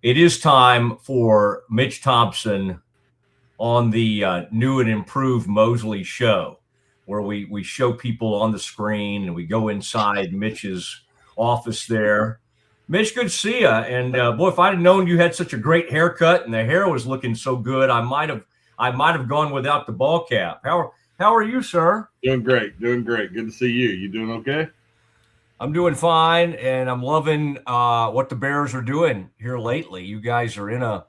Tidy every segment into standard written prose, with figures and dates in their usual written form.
It is time for Mitch Thompson on the new and improved Mosley Show, where we show people on the screen and we go inside Mitch's office there. Mitch, good to see you. And boy, if I'd have known you had such a great haircut and the hair was looking so good, I might have gone without the ball cap. How are you, sir? Doing great. Good to see you. You doing okay? I'm doing fine, and I'm loving what the Bears are doing here lately. You guys are in a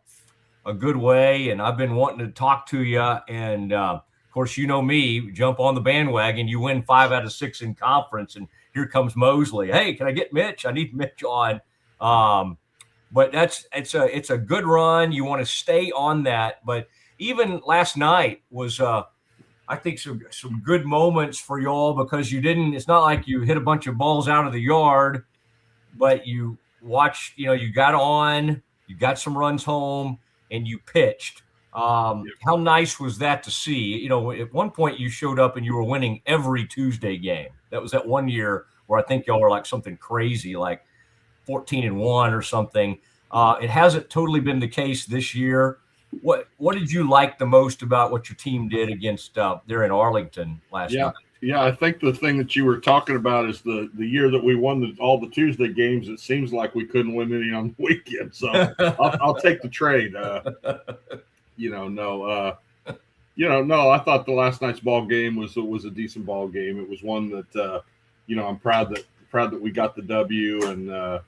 good way, and I've been wanting to talk to you. And, of course, you know me, jump on the bandwagon. You win 5 out of 6 in conference, and here comes Mosley. Hey, can I get Mitch? I need Mitch on. But it's a good run. You want to stay on that. But even last night was I think some good moments for y'all because it's not like you hit a bunch of balls out of the yard, but you watched, you got on, you got some runs home, and you pitched. How nice was that to see? At one point you showed up and you were winning every Tuesday game. That was that one year where I think y'all were like something crazy, like 14-1 or something. It hasn't totally been the case this year. What did you like the most about what your team did against there in Arlington last night? Yeah, I think the thing that you were talking about is the year that we won all the Tuesday games. It seems like we couldn't win any on the weekend, so I'll take the trade. No. I thought the last night's ball game was a decent ball game. It was one that I'm proud that we got the W, and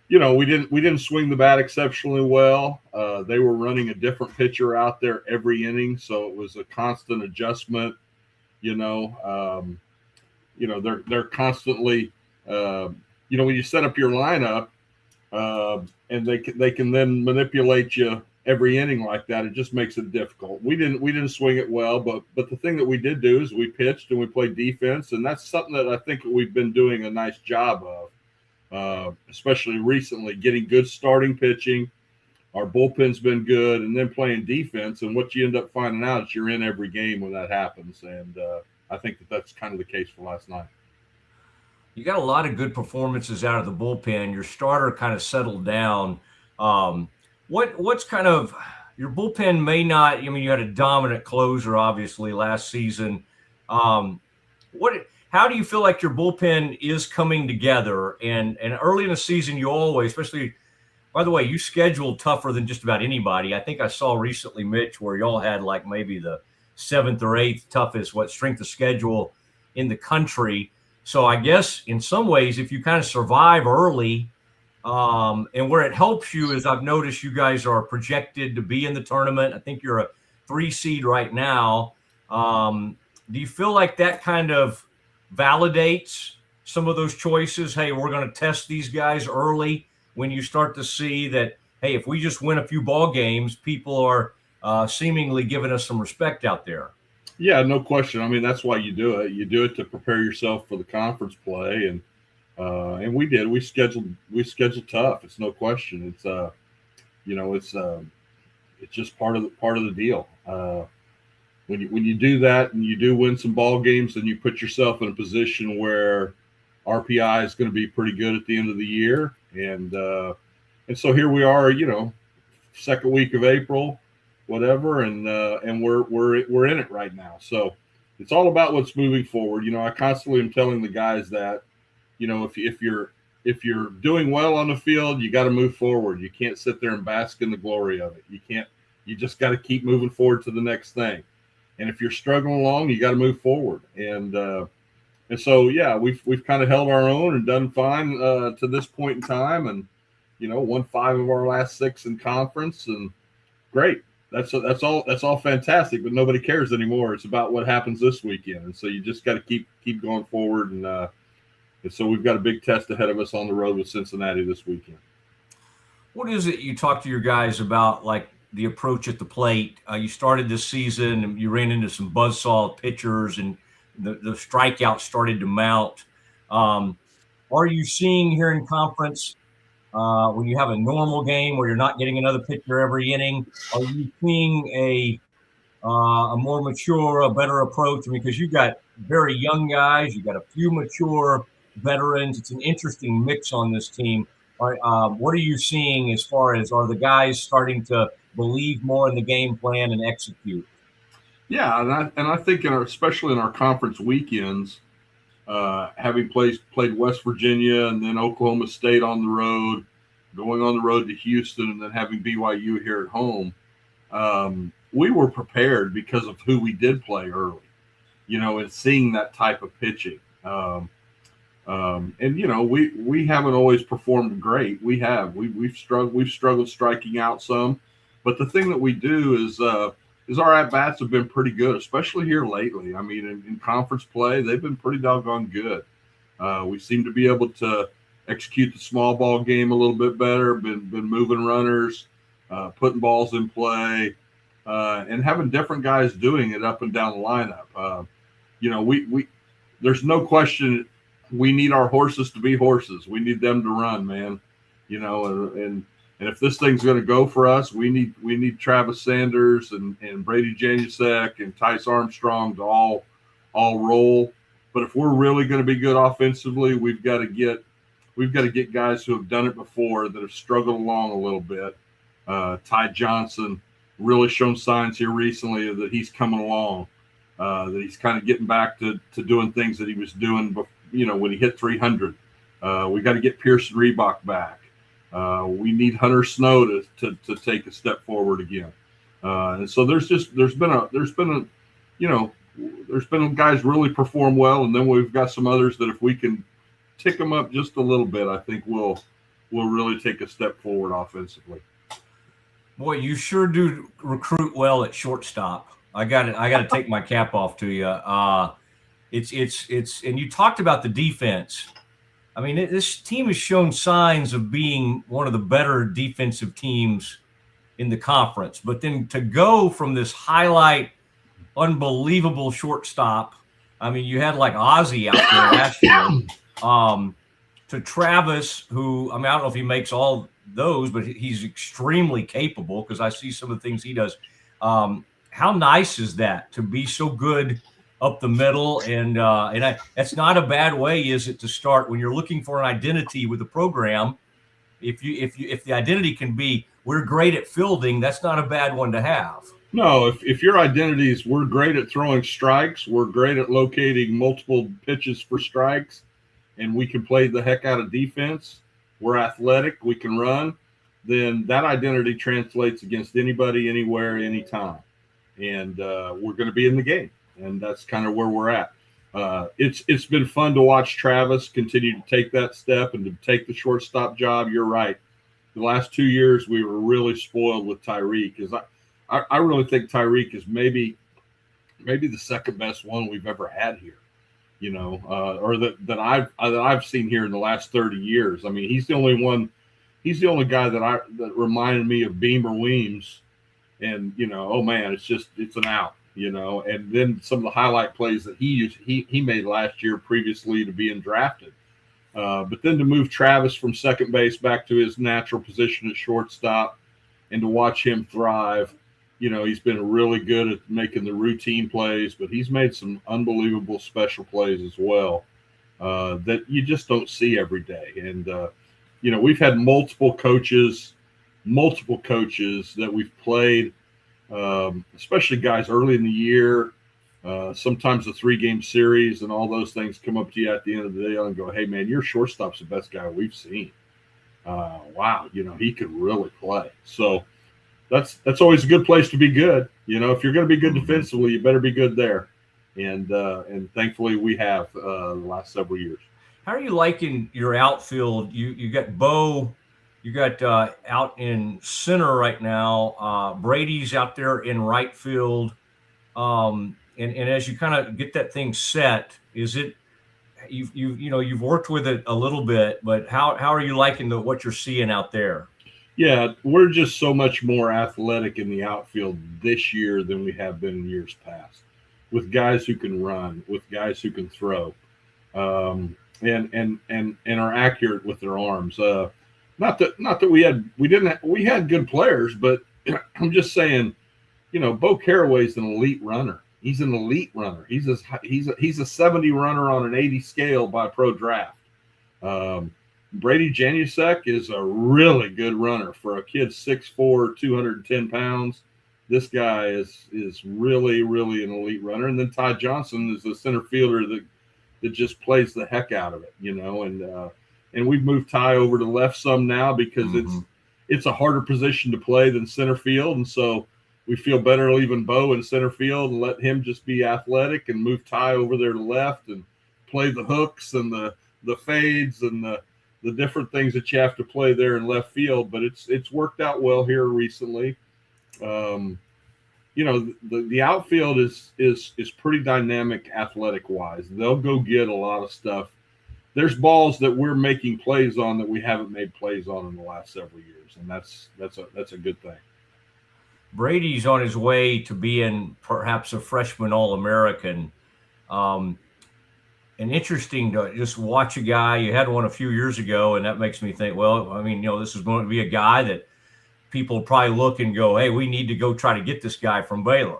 we didn't swing the bat exceptionally well. They were running a different pitcher out there every inning, so it was a constant adjustment. They're constantly, when you set up your lineup, and they can then manipulate you every inning like that. It just makes it difficult. We didn't swing it well, but the thing that we did do is we pitched and we played defense, and that's something that I think we've been doing a nice job of. Especially recently, getting good starting pitching. Our bullpen's been good, and then playing defense. And what you end up finding out is you're in every game when that happens. And I think that's kind of the case for last night. You got a lot of good performances out of the bullpen. Your starter kind of settled down. What's kind of your bullpen may not? You had a dominant closer, obviously, last season. How do you feel like your bullpen is coming together? And early in the season, you always, especially, by the way, you scheduled tougher than just about anybody. I think I saw recently, Mitch, where y'all had like maybe the 7th or 8th toughest strength of schedule in the country. So I guess in some ways, if you kind of survive early, and where it helps you is I've noticed you guys are projected to be in the tournament. I think you're a 3 seed right now. Do you feel like that kind of validates some of those choices? Hey, we're going to test these guys early when you start to see that, hey, if we just win a few ball games, people are seemingly giving us some respect out there. Yeah, no question. That's why you do it. You do it to prepare yourself for the conference play, and we did. We scheduled tough. It's no question. It's it's just part of the deal. When you do that and you do win some ball games, then you put yourself in a position where RPI is going to be pretty good at the end of the year. And so here we are, second week of April, whatever, and we're in it right now. So it's all about what's moving forward. I constantly am telling the guys that, if you're doing well on the field, you got to move forward. You can't sit there and bask in the glory of it. You just got to keep moving forward to the next thing. And if you're struggling along, you got to move forward. And so, yeah, we've kind of held our own and done fine to this point in time. And, won 5 of our last 6 in conference, and great. That's all fantastic, but nobody cares anymore. It's about what happens this weekend. And so you just got to keep going forward. And so we've got a big test ahead of us on the road with Cincinnati this weekend. What is it you talk to your guys about, like the approach at the plate? You started this season and you ran into some buzzsaw pitchers and the strikeouts started to mount. Are you seeing here in conference when you have a normal game where you're not getting another pitcher every inning, are you seeing a more mature, a better approach? Because you've got very young guys, you've got a few mature veterans. It's an interesting mix on this team. All right, what are you seeing as far as are the guys starting to believe more in the game plan and execute? Yeah, and I think especially in our conference weekends, having played West Virginia and then Oklahoma State on the road, going on the road to Houston, and then having BYU here at home, we were prepared because of who we did play early, and seeing that type of pitching. And we haven't always performed great. We've struggled striking out some, but the thing that we do is our at bats have been pretty good, especially here lately. I mean, in conference play, they've been pretty doggone good. We seem to be able to execute the small ball game a little bit better. Been moving runners, putting balls in play, and having different guys doing it up and down the lineup. We there's no question. We need our horses to be horses. We need them to run, man. And if this thing's going to go for us, we need Travis Sanders and Brady Janusek and Tice Armstrong to all roll. But if we're really going to be good offensively, we've got to get guys who have done it before that have struggled along a little bit. Ty Johnson really shown signs here recently that he's coming along, that he's kind of getting back to doing things that he was doing before. When he hit 300, we got to get Pearson Reebok back. We need Hunter Snow to take a step forward again. And so there's been guys really perform well, and then we've got some others that if we can tick them up just a little bit, I think we'll really take a step forward offensively. Boy, you sure do recruit well at shortstop. I got to take my cap off to you. It's and you talked about the defense. I mean, this team has shown signs of being one of the better defensive teams in the conference. But then to go from this highlight, unbelievable shortstop, I mean, you had like Ozzie out there last year, to Travis, who, I mean, I don't know if he makes all those, but he's extremely capable because I see some of the things he does. How nice is that to be so good up the middle, and that's not a bad way, is it, to start when you're looking for an identity with the program? If the identity can be we're great at fielding, that's not a bad one to have. No, if your identity is we're great at throwing strikes, we're great at locating multiple pitches for strikes, and we can play the heck out of defense, we're athletic, we can run, then that identity translates against anybody, anywhere, anytime, and we're going to be in the game. And that's kind of where we're at. It's been fun to watch Travis continue to take that step and to take the shortstop job. You're right. The last 2 years, we were really spoiled with Tyreek. Because I really think Tyreek is maybe the second best one we've ever had here. Or that I've seen here in the last 30 years. I mean, he's the only one. He's the only guy that reminded me of Beamer Weems. And oh man, it's an out. And then some of the highlight plays that he made last year previously to being drafted. But then to move Travis from second base back to his natural position at shortstop and to watch him thrive, he's been really good at making the routine plays, but he's made some unbelievable special plays as well that you just don't see every day. And, we've had multiple coaches that we've played, especially guys early in the year, sometimes a 3-game series and all those things come up to you at the end of the day and go, hey man, your shortstop's the best guy we've seen. Wow. He could really play. So that's always a good place to be good. If you're going to be good defensively, you better be good there. And thankfully we have, the last several years. How are you liking your outfield? You got Bo, you got out in center right now. Brady's out there in right field. And as you kind of get that thing set, is it you've worked with it a little bit, but how are you liking what you're seeing out there? Yeah, we're just so much more athletic in the outfield this year than we have been in years past, with guys who can run, with guys who can throw, and are accurate with their arms. Not that we had good players, but I'm just saying, Bo Caraway's an elite runner. He's an elite runner. He's a 70 runner on an 80 scale by Pro Draft. Brady Janusek is a really good runner for a kid 6'4", 210 pounds. This guy is really, really an elite runner. And then Ty Johnson is a center fielder that just plays the heck out of it, and we've moved Ty over to left some now because it's a harder position to play than center field. And so we feel better leaving Bo in center field and let him just be athletic and move Ty over there to left and play the hooks and the fades and the different things that you have to play there in left field. But it's worked out well here recently. The outfield is pretty dynamic athletic wise. They'll go get a lot of stuff. There's balls that we're making plays on that we haven't made plays on in the last several years, and that's a good thing. Brady's on his way to being perhaps a freshman All-American. And interesting to just watch a guy. You had one a few years ago, and that makes me think, well, I mean, this is going to be a guy that people probably look and go, hey, we need to go try to get this guy from Baylor.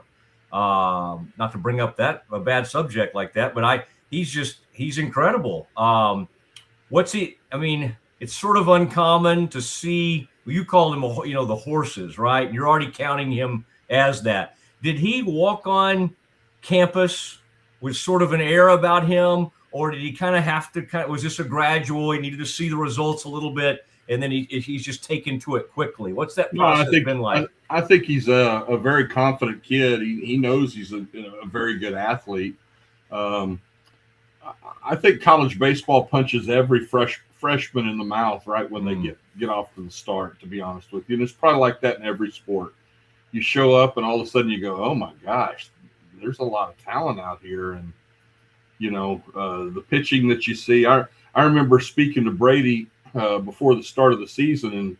Not to bring up a bad subject like that, but he's incredible. What's he? I mean, it's sort of uncommon to see. You call him, the horses, right? And you're already counting him as that. Did he walk on campus with sort of an air about him, or did he kind of have to? Was this a gradual? He needed to see the results a little bit, and then he's just taken to it quickly. What's that process been like? I think he's a very confident kid. He knows he's a very good athlete. I think college baseball punches every freshman in the mouth right when they get off to the start, to be honest with you. And it's probably like that in every sport. You show up and all of a sudden you go, oh my gosh, there's a lot of talent out here. And, the pitching that you see, I remember speaking to Brady before the start of the season,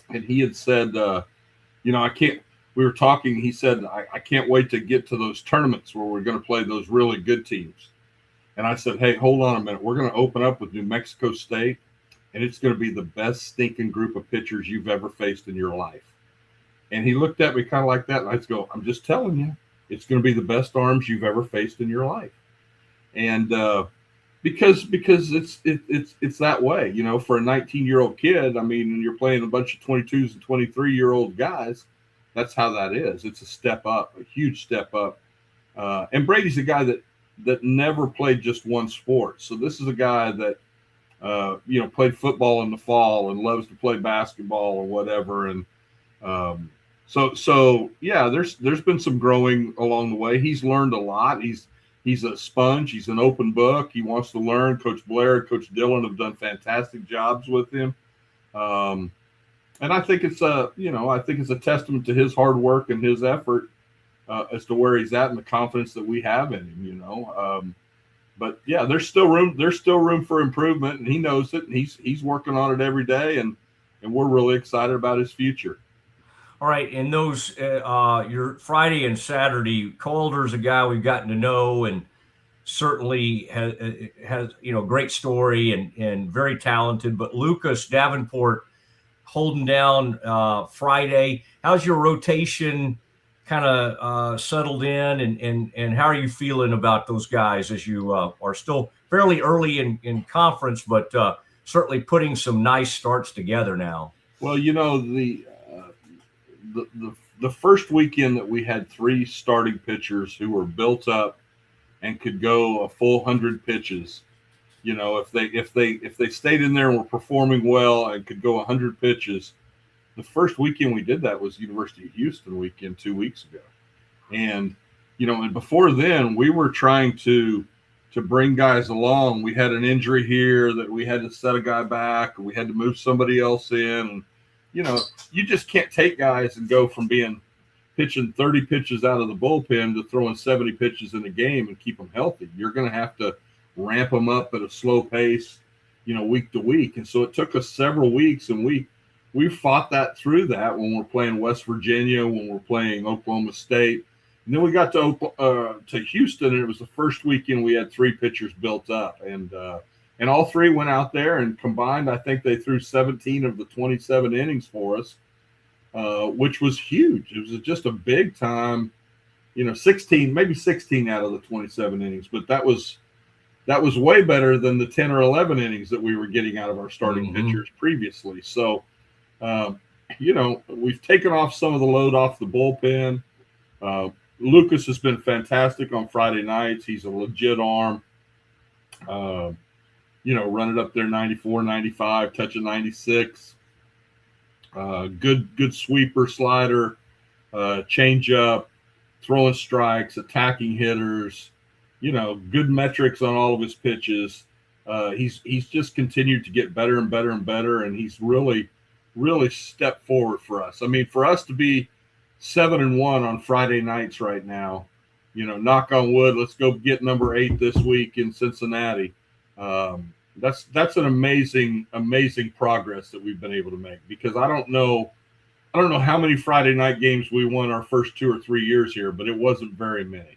and he had said, we were talking, he said, I can't wait to get to those tournaments where we're going to play those really good teams. And I said, hey, hold on a minute. We're going to open up with New Mexico State, and it's going to be the best stinking group of pitchers you've ever faced in your life. And he looked at me kind of like that, and I just go, I'm just telling you, it's going to be the best arms you've ever faced in your life. And because it's that way, for a 19-year-old kid. I mean, you're playing a bunch of 22s and 23-year-old guys. That's how that is. It's a step up, a huge step up. And Brady's a guy that never played just one sport. So this is a guy that, played football in the fall and loves to play basketball or whatever. And so yeah, there's been some growing along the way. He's learned a lot. He's a sponge. He's an open book. He wants to learn. Coach Blair and Coach Dillon have done fantastic jobs with him. And I think it's a testament to his hard work and his effort as to where he's at and the confidence that we have in him, But yeah, there's still room for improvement, and he knows it, and he's working on it every day, and we're really excited about his future. All right, and those your Friday and Saturday, Calder's a guy we've gotten to know, and certainly has great story and very talented. But Lucas Davenport holding down Friday. How's your rotation kind of settled in, and how are you feeling about those guys as you are still fairly early in conference, but certainly putting some nice starts together now? Well, the first weekend that we had 3 starting pitchers who were built up and could go a full 100 pitches, if they stayed in there and were performing well and could go 100 pitches. The first weekend we did that was University of Houston weekend 2 weeks ago. And, and before then we were trying to bring guys along. We had an injury here that we had to set a guy back, or we had to move somebody else in. You just can't take guys and go from pitching 30 pitches out of the bullpen to throwing 70 pitches in a game and keep them healthy. You're going to have to ramp them up at a slow pace, week to week. And so it took us several weeks, and we fought that through that when we're playing West Virginia, when we're playing Oklahoma State. And then we got to Houston, and it was the first weekend we had 3 pitchers built up. And all 3 went out there, and combined, I think they threw 17 of the 27 innings for us, which was huge. It was just a big time, 16 out of the 27 innings. But that was that was way better than the 10 or 11 innings that we were getting out of our starting Mm-hmm. pitchers previously. So, we've taken off some of the load off the bullpen. Lucas has been fantastic on Friday nights. He's a legit arm. Running up there 94, 95, touching 96. Good sweeper, slider, change up, throwing strikes, attacking hitters. Good metrics on all of his pitches. He's just continued to get better and better and better, and he's really stepped forward for us. I mean, for us to be 7-1 on Friday nights right now, knock on wood, let's go get number 8 this week in Cincinnati. That's an amazing progress that we've been able to make, because I don't know how many Friday night games we won our first 2 or 3 years here, but it wasn't very many.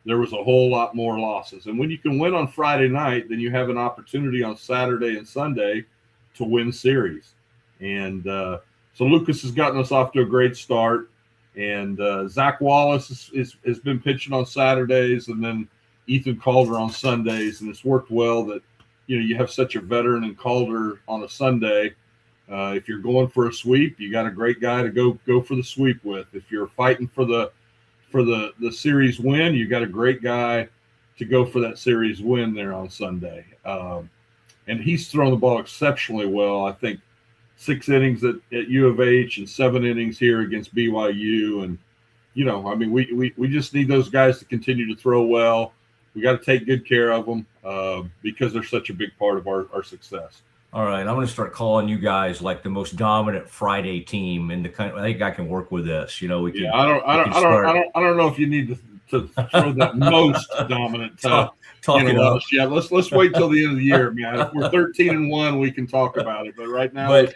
There was a whole lot more losses. And when you can win on Friday night, then you have an opportunity on Saturday and Sunday to win series. And so Lucas has gotten us off to a great start. And Zach Wallace has been pitching on Saturdays, and then Ethan Calder on Sundays. And it's worked well that, you have such a veteran in Calder on a Sunday. If you're going for a sweep, you got a great guy to go for the sweep with. If you're fighting for the series win, you got a great guy to go for that series win there on Sunday. And he's thrown the ball exceptionally well. I think 6 innings at U of H and 7 innings here against BYU. And, we just need those guys to continue to throw well. We got to take good care of them because they're such a big part of our success. All right, I'm going to start calling you guys like the most dominant Friday team in the country. I think I can work with this. I don't know if you need to throw that most dominant. Talking up. Yeah, let's wait till the end of the year, man. If we're 13-1, we can talk about it. But right now,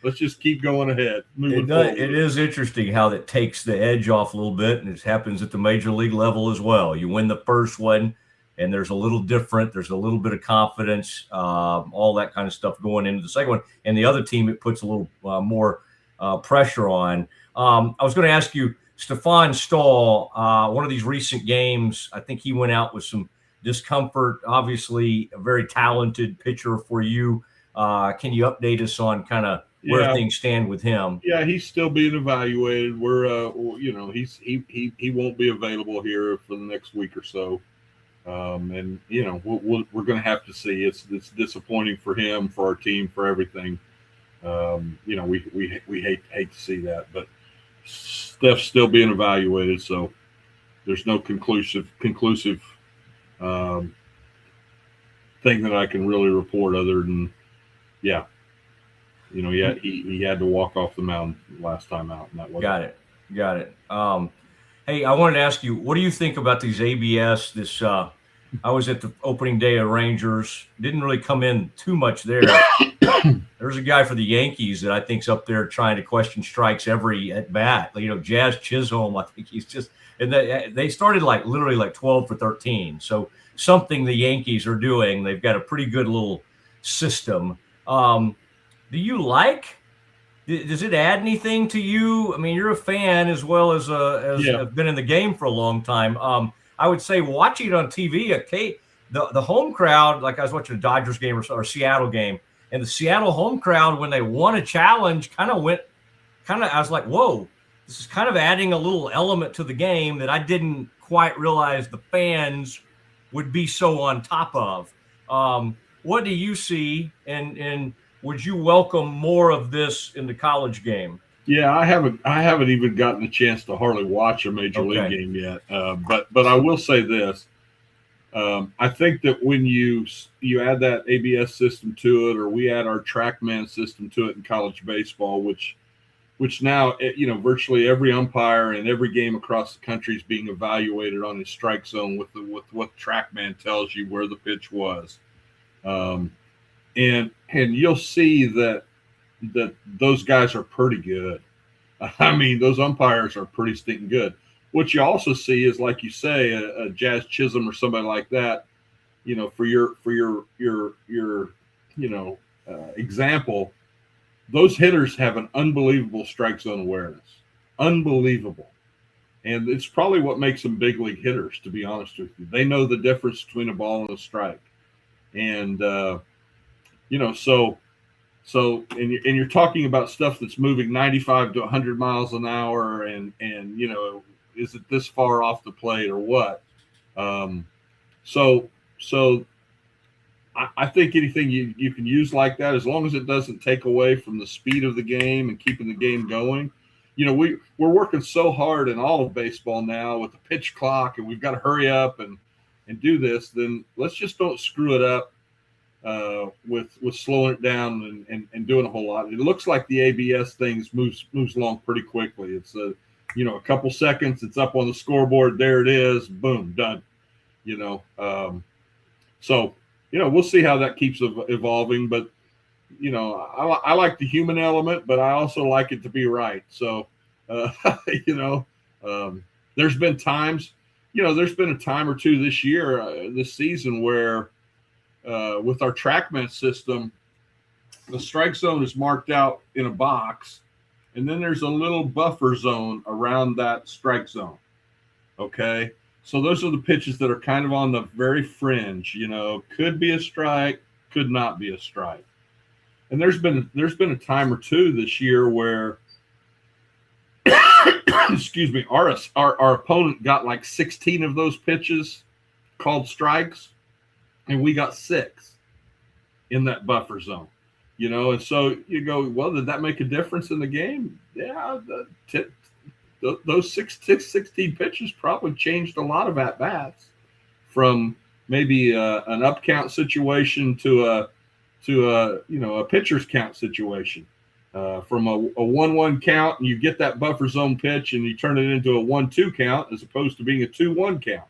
let's just keep going ahead. It is interesting how that takes the edge off a little bit, and it happens at the major league level as well. You win the first one, and there's a little different. There's a little bit of confidence, all that kind of stuff going into the second one. And the other team, it puts a little more pressure on. I was going to ask you, Stefan Stahl, one of these recent games, I think he went out with some discomfort. Obviously, a very talented pitcher for you. Can you update us on kind of where things stand with him? Yeah, he's still being evaluated. We're, he won't be available here for the next week or so. And we're going to have to see. It's disappointing for him, for our team, for everything. We hate to see that, but Steph's still being evaluated, so there's no conclusive thing that I can really report other than, he had to walk off the mound last time out, and that wasn't. Got it. Hey, I wanted to ask you, what do you think about these ABS? I was at the opening day of Rangers. Didn't really come in too much there. There's a guy for the Yankees that I think's up there trying to question strikes every at bat. Jazz Chisholm. I think he's just. And they started literally 12 for 13. So something the Yankees are doing. They've got a pretty good little system. Do you like? Does it add anything to you? I mean, you're a fan as well as have been in the game for a long time. I would say watching it on TV, the home crowd, like I was watching a Dodgers game or Seattle game, and the Seattle home crowd, when they won a challenge, I was like, whoa, this is kind of adding a little element to the game that I didn't quite realize the fans would be so on top of. What do you see, and would you welcome more of this in the college game? Yeah, I haven't even gotten a chance to hardly watch a major league game yet. But I will say this: I think that when you add that ABS system to it, or we add our TrackMan system to it in college baseball, which now virtually every umpire in every game across the country is being evaluated on his strike zone with what TrackMan tells you where the pitch was, and you'll see that those guys are pretty good. I mean, those umpires are pretty stinking good. What you also see is, like you say, a Jazz Chisholm or somebody like that, for your example, those hitters have an unbelievable strike zone awareness, unbelievable. And it's probably what makes them big league hitters, to be honest with you. They know the difference between a ball and a strike. And, and you're talking about stuff that's moving 95 to 100 miles an hour and is it this far off the plate or what? So I think anything you can use like that, as long as it doesn't take away from the speed of the game and keeping the game going. We're working so hard in all of baseball now with the pitch clock, and we've got to hurry up and do this. Then let's just don't screw it up with slowing it down and doing a whole lot. It looks like the ABS things moves along pretty quickly. It's a couple seconds, it's up on the scoreboard. There it is. Boom, done. So we'll see how that keeps evolving. But I like the human element, but I also like it to be right. So there's been times, there's been a time or two this year, this season, where with our TrackMan system, the strike zone is marked out in a box, and then there's a little buffer zone around that strike zone. Okay. So those are the pitches that are kind of on the very fringe, could be a strike, could not be a strike. And there's been a time or two this year where, excuse me, our opponent got like 16 of those pitches called strikes, and we got 6 in that buffer zone, and so you go, well, did that make a difference in the game? Yeah, those 16 pitches probably changed a lot of at-bats from maybe an up count situation to a pitcher's count situation. From a 1-1 count, and you get that buffer zone pitch and you turn it into a 1-2 count as opposed to being a 2-1 count.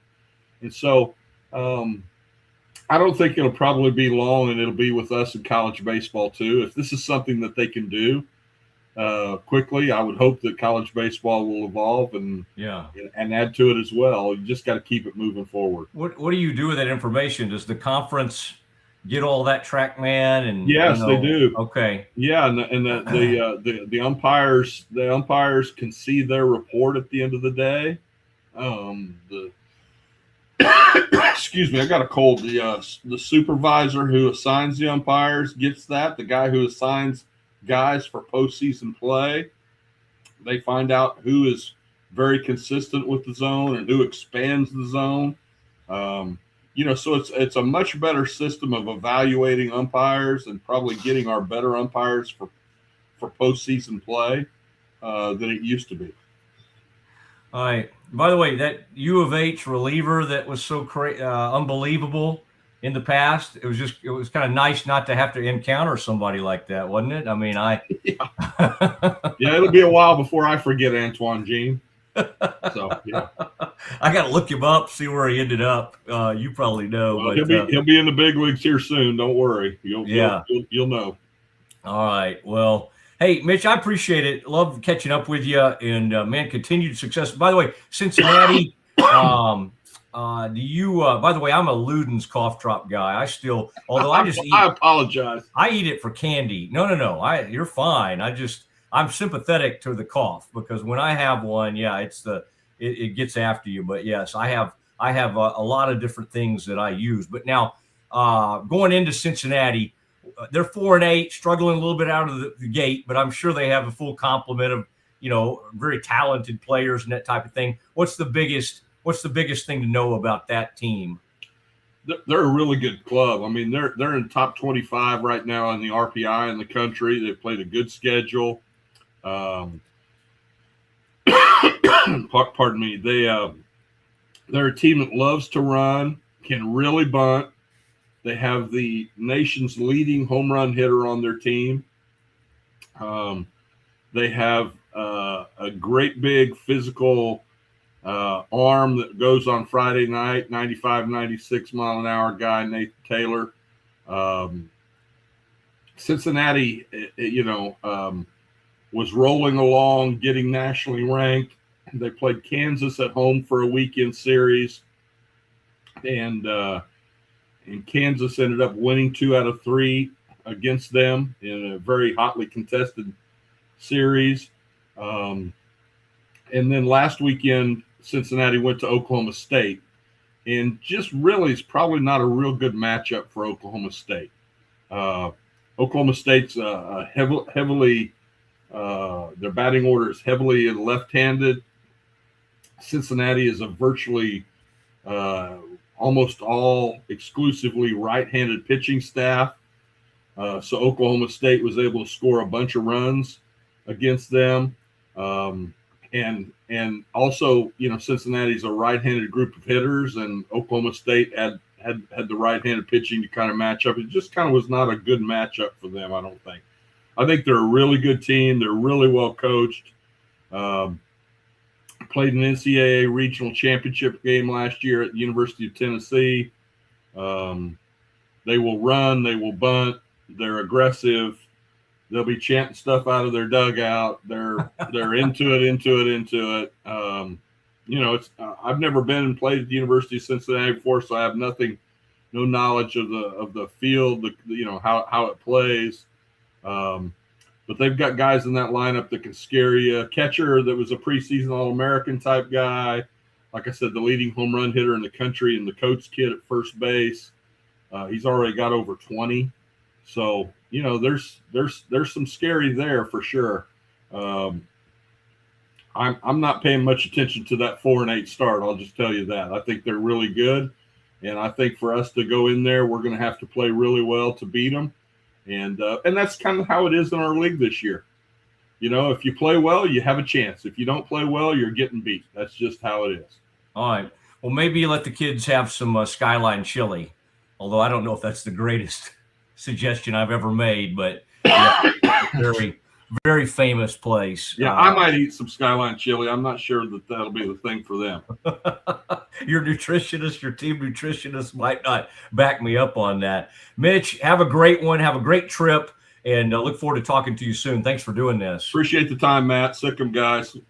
And so I don't think it'll probably be long, and it'll be with us in college baseball too. If this is something that they can do quickly, I would hope that college baseball will evolve and add to it as well. You just got to keep it moving forward. What do you do with that information? Does the conference get all that TrackMan? And yes, they do. Okay. Yeah, and the umpires can see their report at the end of the day. Excuse me, I got a cold. The supervisor who assigns the umpires gets that. The guy who assigns guys for postseason play, they find out who is very consistent with the zone and who expands the zone. So it's a much better system of evaluating umpires and probably getting our better umpires for postseason play than it used to be. All right. By the way, that U of H reliever that was so unbelievable in the past, it was kind of nice not to have to encounter somebody like that, wasn't it? I mean, yeah, it'll be a while before I forget Antoine Jean. So yeah, I got to look him up, see where he ended up. You probably know. Well, but, he'll be in the big leagues here soon. Don't worry. You'll know. All right. Well, hey, Mitch, I appreciate it. Love catching up with you, and man, continued success. By the way, Cincinnati. Do you? By the way, I'm a Luden's cough drop guy. I still, although I apologize. I eat it for candy. No. You're fine. I'm sympathetic to the cough, because when I have one, it gets after you. But yes, I have a lot of different things that I use. But now, going into Cincinnati, they're 4-8, struggling a little bit out of the gate, but I'm sure they have a full complement of very talented players and that type of thing. What's the biggest thing to know about that team? They're a really good club. I mean, they're in top 25 right now in the RPI in the country. They've played a good schedule. Pardon me. They're a team that loves to run, can really bunt. They have the nation's leading home run hitter on their team. They have a great big physical arm that goes on Friday night, 95, 96 mile an hour guy, Nathan Taylor. Cincinnati, was rolling along, getting nationally ranked. They played Kansas at home for a weekend series, and Kansas ended up winning 2 out of 3 against them in a very hotly contested series. And then last weekend, Cincinnati went to Oklahoma State, and just really is probably not a real good matchup for Oklahoma State. Oklahoma State's heavily their batting order is heavily left-handed. Cincinnati is a virtually almost all exclusively right-handed pitching staff. So Oklahoma State was able to score a bunch of runs against them. And also, Cincinnati's a right-handed group of hitters, and Oklahoma State had the right-handed pitching to kind of match up. It just kind of was not a good matchup for them, I don't think. I think they're a really good team. They're really well coached. Played an NCAA regional championship game last year at the University of Tennessee. They will run. They will bunt. They're aggressive. They'll be chanting stuff out of their dugout. They're into it. I've never been and played at the University of Cincinnati before, so I have no knowledge of the field, how it plays. But they've got guys in that lineup that can scare you. A catcher that was a preseason All-American type guy. Like I said, the leading home run hitter in the country, and the coach kid at first base. He's already got over 20. So, there's some scary there for sure. I'm not paying much attention to that 4-8 start. I'll just tell you that. I think they're really good. And I think for us to go in there, we're going to have to play really well to beat them. And that's kind of how it is in our league this year. If you play well, you have a chance. If you don't play well, you're getting beat. That's just how it is. All right. Well, maybe let the kids have some Skyline chili, although I don't know if that's the greatest suggestion I've ever made, but very, very famous place. Yeah, I might eat some Skyline chili. I'm not sure that'll be the thing for them. Your nutritionist, your team nutritionist might not back me up on that. Mitch, have a great one. Have a great trip, and look forward to talking to you soon. Thanks for doing this. Appreciate the time, Matt. Sick 'em, guys.